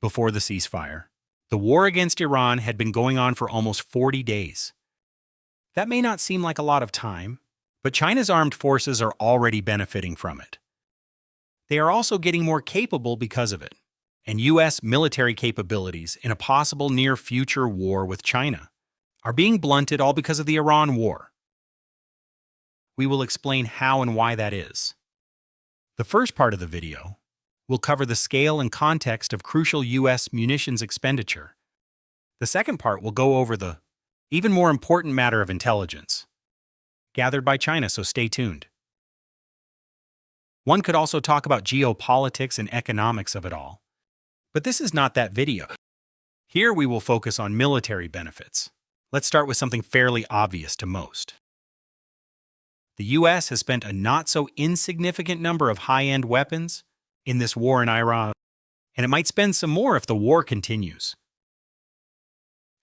before the ceasefire, the war against Iran had been going on for almost 40 days. That may not seem like a lot of time, but China's armed forces are already benefiting from it. They are also getting more capable because of it, and U.S. military capabilities in a possible near-future war with China are being blunted all because of the Iran war. We will explain how and why that is. The first part of the video will cover the scale and context of crucial U.S. munitions expenditure. The second part will go over the even more important matter of intelligence gathered by China, so stay tuned. One could also talk about geopolitics and economics of it all, but this is not that video. Here we will focus on military benefits. Let's start with something fairly obvious to most. The U.S. has spent a not-so-insignificant number of high-end weapons in this war in Iran, and it might spend some more if the war continues.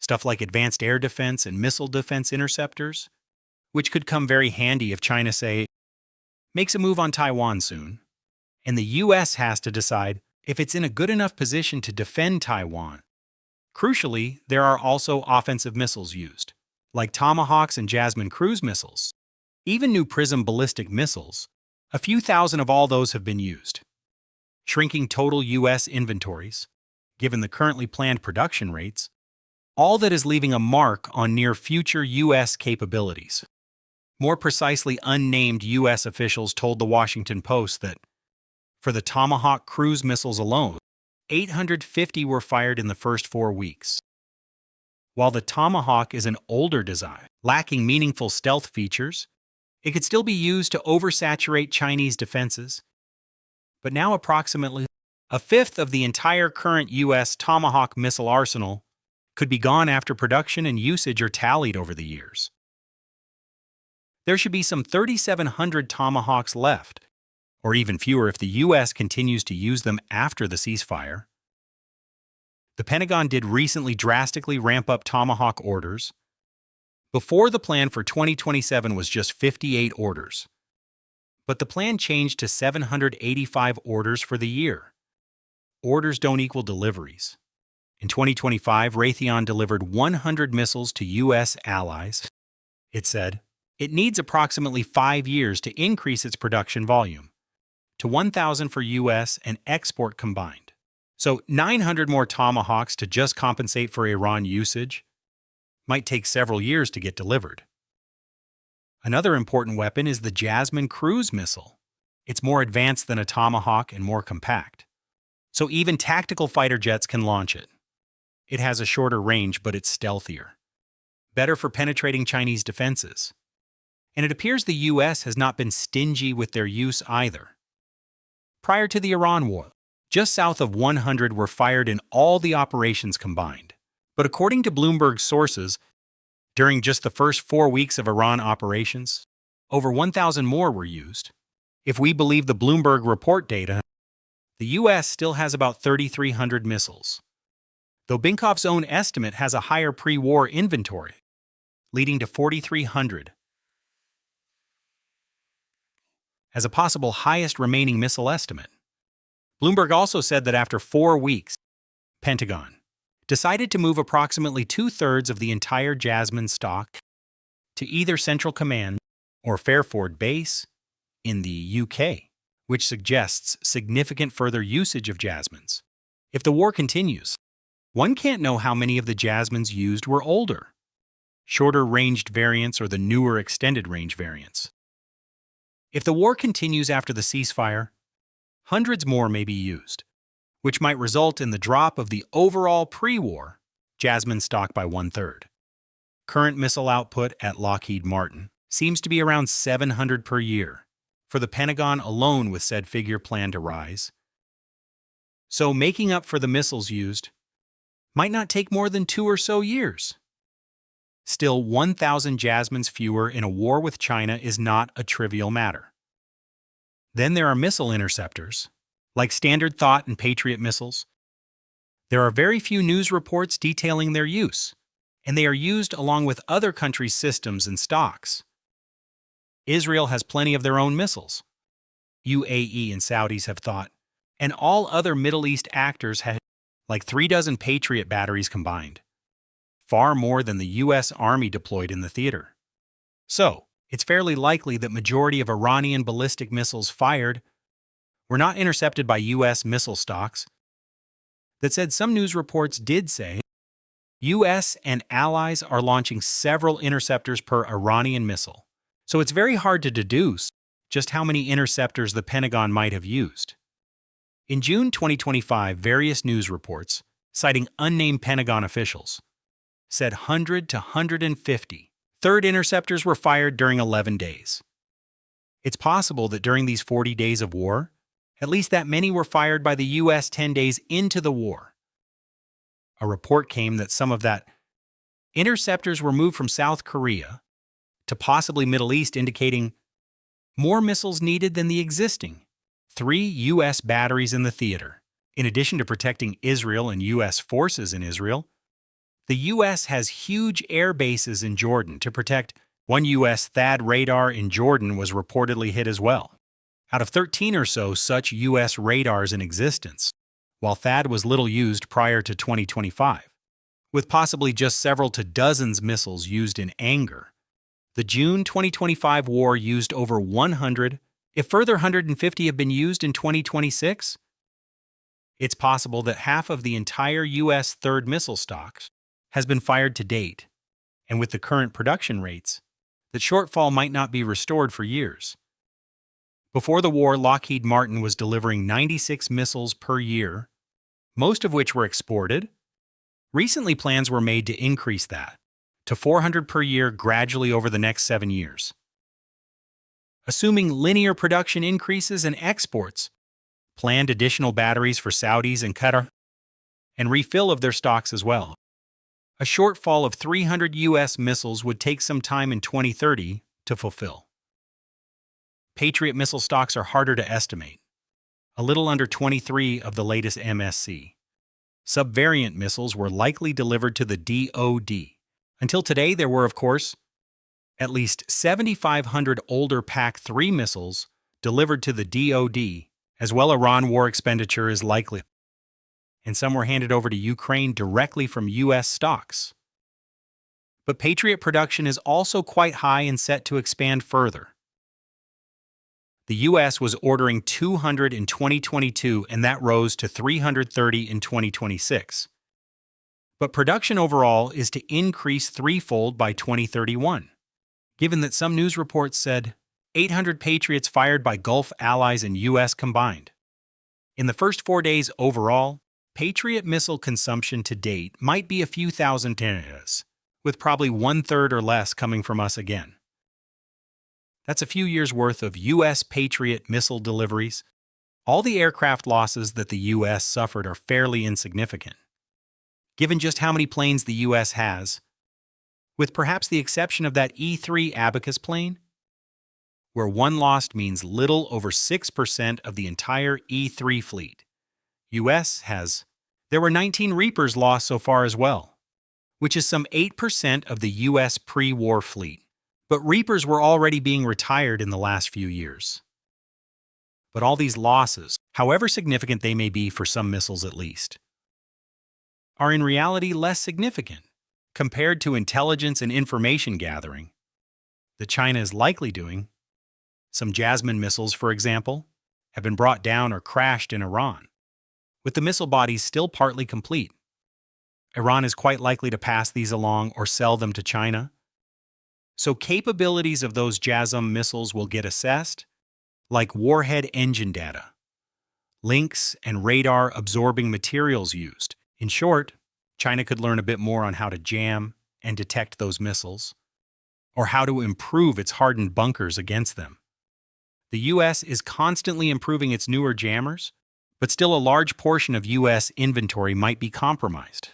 Stuff like advanced air defense and missile defense interceptors, which could come very handy if China, say, makes a move on Taiwan soon, and the U.S. has to decide if it's in a good enough position to defend Taiwan. Crucially, there are also offensive missiles used, like Tomahawks and Jasmine cruise missiles. Even new Prism ballistic missiles, a few thousand of all those have been used. Shrinking total U.S. inventories, given the currently planned production rates, all that is leaving a mark on near-future U.S. capabilities. More precisely, unnamed U.S. officials told the Washington Post that, for the Tomahawk cruise missiles alone, 850 were fired in the first 4 weeks. While the Tomahawk is an older design, lacking meaningful stealth features, it could still be used to oversaturate Chinese defenses. But now approximately a fifth of the entire current U.S. Tomahawk missile arsenal could be gone after production and usage are tallied over the years. There should be some 3,700 Tomahawks left, or even fewer if the U.S. continues to use them after the ceasefire. The Pentagon did recently drastically ramp up Tomahawk orders. Before, the plan for 2027 was just 58 orders. But the plan changed to 785 orders for the year. Orders don't equal deliveries. In 2025, Raytheon delivered 100 missiles to U.S. allies. It said it needs approximately 5 years to increase its production volume to 1,000 for U.S. and export combined. So 900 more Tomahawks to just compensate for Iran usage might take several years to get delivered. Another important weapon is the Jasmine cruise missile. It's more advanced than a Tomahawk and more compact, so even tactical fighter jets can launch it. It has a shorter range, but it's stealthier, better for penetrating Chinese defenses. And it appears the U.S. has not been stingy with their use either. Prior to the Iran war, just south of 100 were fired in all the operations combined. But according to Bloomberg sources, during just the first 4 weeks of Iran operations, over 1,000 more were used. If we believe the Bloomberg report data, the U.S. still has about 3,300 missiles, though Binkov's own estimate has a higher pre-war inventory, leading to 4,300 as a possible highest remaining missile estimate. Bloomberg also said that after 4 weeks, Pentagon decided to move approximately 2/3 of the entire Jasmine stock to either Central Command or Fairford Base in the UK, which suggests significant further usage of Jasmines. If the war continues, one can't know how many of the Jasmines used were older, shorter-ranged variants or the newer extended-range variants. If the war continues after the ceasefire, hundreds more may be used, which might result in the drop of the overall pre-war Jasmine stock by 1/3. Current missile output at Lockheed Martin seems to be around 700 per year, for the Pentagon alone with said figure planned to rise. So making up for the missiles used might not take more than 2 or so years. Still, 1,000 Jasmines fewer in a war with China is not a trivial matter. Then there are missile interceptors, like Standard Thought and Patriot missiles. There are very few news reports detailing their use, and they are used along with other countries' systems and stocks. Israel has plenty of their own missiles. UAE and Saudis have thought, and all other Middle East actors have like 3 dozen Patriot batteries combined, far more than the U.S. Army deployed in the theater. So, it's fairly likely that majority of Iranian ballistic missiles fired were not intercepted by U.S. missile stocks. That said, some news reports did say U.S. and allies are launching several interceptors per Iranian missile. So it's very hard to deduce just how many interceptors the Pentagon might have used. In June 2025, various news reports, citing unnamed Pentagon officials, said 100 to 150 third interceptors were fired during 11 days. It's possible that during these 40 days of war, at least that many were fired by the U.S. 10 days into the war. A report came that some of that interceptors were moved from South Korea to possibly Middle East, indicating more missiles needed than the existing 3 U.S. batteries in the theater. In addition to protecting Israel and U.S. forces in Israel, the U.S. has huge air bases in Jordan to protect. One U.S. THAAD radar in Jordan was reportedly hit as well. Out of 13 or so such U.S. radars in existence, while THAAD was little used prior to 2025, with possibly just several to dozens missiles used in anger, the June 2025 war used over 100, if further 150 have been used in 2026. It's possible that half of the entire U.S. third missile stocks has been fired to date, and with the current production rates, the shortfall might not be restored for years. Before the war, Lockheed Martin was delivering 96 missiles per year, most of which were exported. Recently, plans were made to increase that to 400 per year gradually over the next 7 years. Assuming linear production increases and exports, planned additional batteries for Saudis and Qatar, and refill of their stocks as well. A shortfall of 300 U.S. missiles would take some time in 2030 to fulfill. Patriot missile stocks are harder to estimate, a little under 23 of the latest MSC. Subvariant missiles were likely delivered to the DoD. Until today, there were, of course, at least 7,500 older PAC-3 missiles delivered to the DoD, as well. Iran war expenditure is likely, and some were handed over to Ukraine directly from U.S. stocks. But Patriot production is also quite high and set to expand further. The U.S. was ordering 200 in 2022, and that rose to 330 in 2026. But production overall is to increase threefold by 2031, given that some news reports said 800 Patriots fired by Gulf allies and U.S. combined. In the first 4 days overall, Patriot missile consumption to date might be a few thousand tons, with probably 1/3 or less coming from us again. That's a few years' worth of U.S. Patriot missile deliveries. All the aircraft losses that the U.S. suffered are fairly insignificant, given just how many planes the U.S. has, with perhaps the exception of that E-3 Abacus plane, where one lost means little over 6% of the entire E-3 fleet. U.S. has. There were 19 Reapers lost so far as well, which is some 8% of the U.S. pre-war fleet. But Reapers were already being retired in the last few years. But all these losses, however significant they may be for some missiles at least, are in reality less significant compared to intelligence and information gathering that China is likely doing. Some Jasmine missiles, for example, have been brought down or crashed in Iran, with the missile bodies still partly complete. Iran is quite likely to pass these along or sell them to China. So capabilities of those JASM missiles will get assessed, like warhead engine data, links, and radar-absorbing materials used. In short, China could learn a bit more on how to jam and detect those missiles, or how to improve its hardened bunkers against them. The U.S. is constantly improving its newer jammers, but still a large portion of U.S. inventory might be compromised.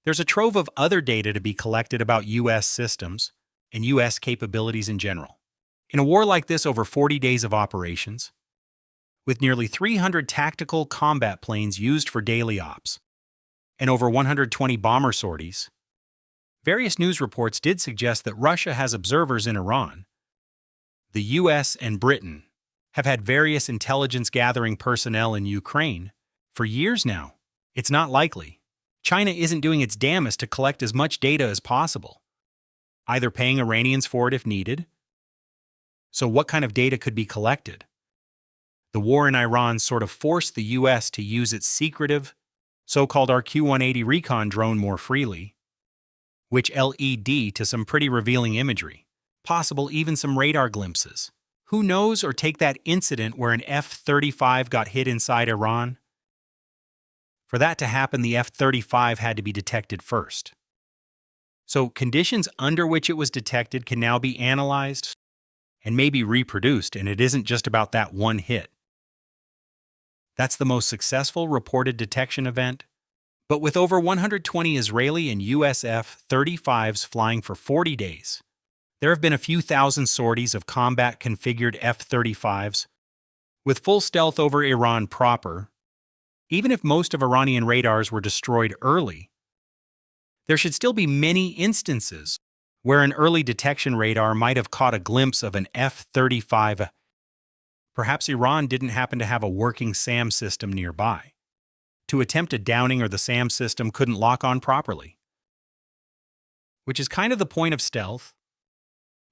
There's a trove of other data to be collected about U.S. systems and U.S. capabilities in general. In a war like this over 40 days of operations, with nearly 300 tactical combat planes used for daily ops, and over 120 bomber sorties, various news reports did suggest that Russia has observers in Iran. The U.S. and Britain have had various intelligence-gathering personnel in Ukraine for years now, It's not likely. China isn't doing its damnedest to collect as much data as possible, either paying Iranians for it if needed. So what kind of data could be collected? The war in Iran sort of forced the US to use its secretive, so-called RQ-180 recon drone more freely, which LED to some pretty revealing imagery, possible even some radar glimpses. Who knows? Or take that incident where an F-35 got hit inside Iran. For that to happen, the F-35 had to be detected first. So conditions under which it was detected can now be analyzed and maybe reproduced, and it isn't just about that one hit. That's the most successful reported detection event. But with over 120 Israeli and US F-35s flying for 40 days, there have been a few thousand sorties of combat-configured F-35s with full stealth over Iran proper. Even if most of Iranian radars were destroyed early, there should still be many instances where an early detection radar might have caught a glimpse of an F-35. Perhaps Iran didn't happen to have a working SAM system nearby to attempt a downing, or the SAM system couldn't lock on properly, which is kind of the point of stealth.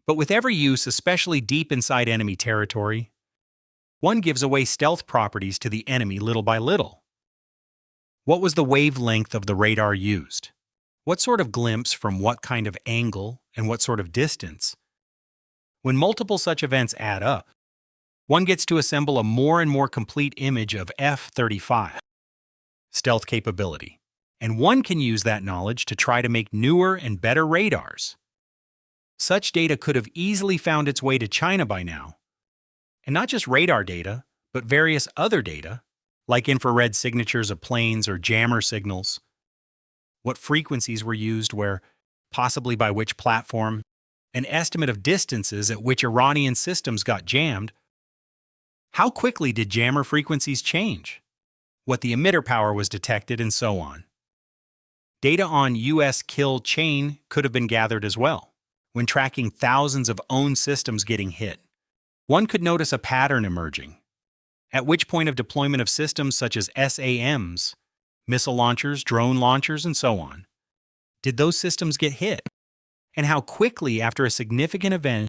But with every use, especially deep inside enemy territory, one gives away stealth properties to the enemy little by little. What was the wavelength of the radar used? What sort of glimpse from what kind of angle and what sort of distance? When multiple such events add up, one gets to assemble a more and more complete image of F-35 stealth capability, and one can use that knowledge to try to make newer and better radars. Such data could have easily found its way to China by now. And not just radar data, but various other data, like infrared signatures of planes or jammer signals. What frequencies were used where, possibly by which platform, an estimate of distances at which Iranian systems got jammed. How quickly did jammer frequencies change? What the emitter power was detected, and so on. Data on US kill chain could have been gathered as well. When tracking thousands of owned systems getting hit, one could notice a pattern emerging. At which point of deployment of systems such as SAMs, missile launchers, drone launchers, and so on, did those systems get hit? And how quickly after a significant event,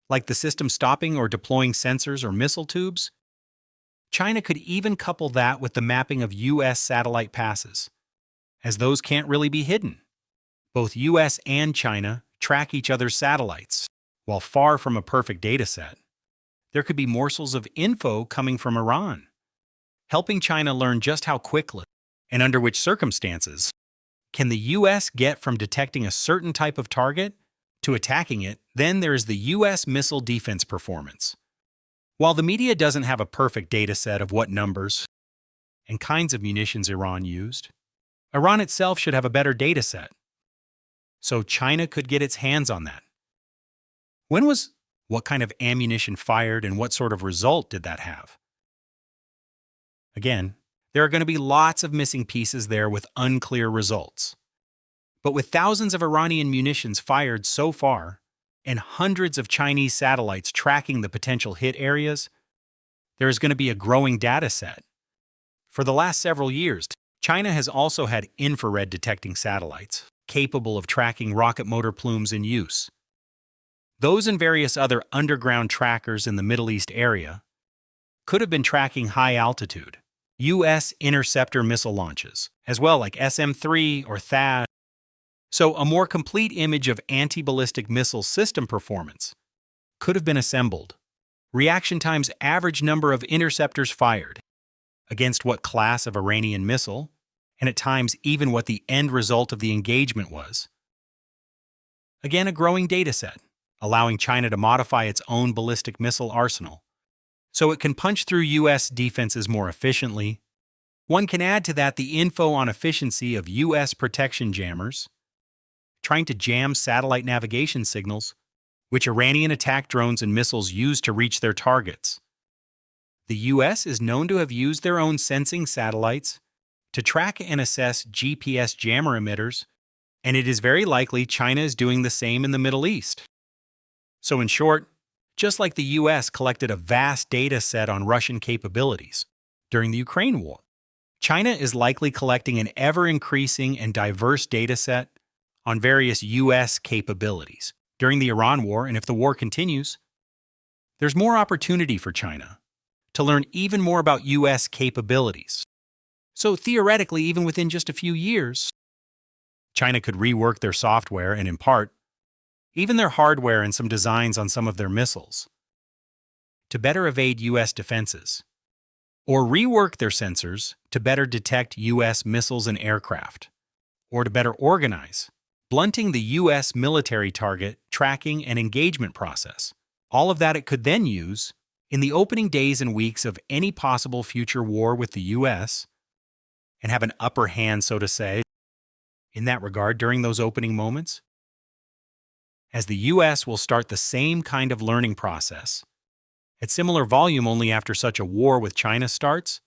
like the system stopping or deploying sensors or missile tubes? China could even couple that with the mapping of US satellite passes, as those can't really be hidden. Both US and China track each other's satellites. While far from a perfect data set, there could be morsels of info coming from Iran, helping China learn just how quickly and under which circumstances can the US get from detecting a certain type of target to attacking it. Then there is the US missile defense performance. While the media doesn't have a perfect data set of what numbers and kinds of munitions Iran used, Iran itself should have a better data set. So China could get its hands on that. When was what kind of ammunition fired, and what sort of result did that have? Again, there are going to be lots of missing pieces there with unclear results. But with thousands of Iranian munitions fired so far, and hundreds of Chinese satellites tracking the potential hit areas, there is going to be a growing data set. For the last several years, China has also had infrared detecting satellites, capable of tracking rocket motor plumes in use. Those and various other underground trackers in the Middle East area could have been tracking high-altitude U.S. interceptor missile launches, as well, like SM-3 or THAAD. So a more complete image of anti-ballistic missile system performance could have been assembled. Reaction times, average number of interceptors fired, against what class of Iranian missile, and at times even what the end result of the engagement was. Again, a growing data set, allowing China to modify its own ballistic missile arsenal, so it can punch through U.S. defenses more efficiently. One can add to that the info on efficiency of U.S. protection jammers, trying to jam satellite navigation signals, which Iranian attack drones and missiles use to reach their targets. The U.S. is known to have used their own sensing satellites to track and assess GPS jammer emitters, and it is very likely China is doing the same in the Middle East. So in short, just like the U.S. collected a vast data set on Russian capabilities during the Ukraine war, China is likely collecting an ever-increasing and diverse data set on various U.S. capabilities. During the Iran war, and if the war continues, there's more opportunity for China to learn even more about U.S. capabilities. So theoretically, even within just a few years, China could rework their software and, in part, even their hardware and some designs on some of their missiles to better evade U.S. defenses, or rework their sensors to better detect U.S. missiles and aircraft, or to better organize, blunting the U.S. military target tracking and engagement process. All of that it could then use in the opening days and weeks of any possible future war with the U.S. and have an upper hand, so to say, in that regard during those opening moments, as the U.S. will start the same kind of learning process at similar volume only after such a war with China starts,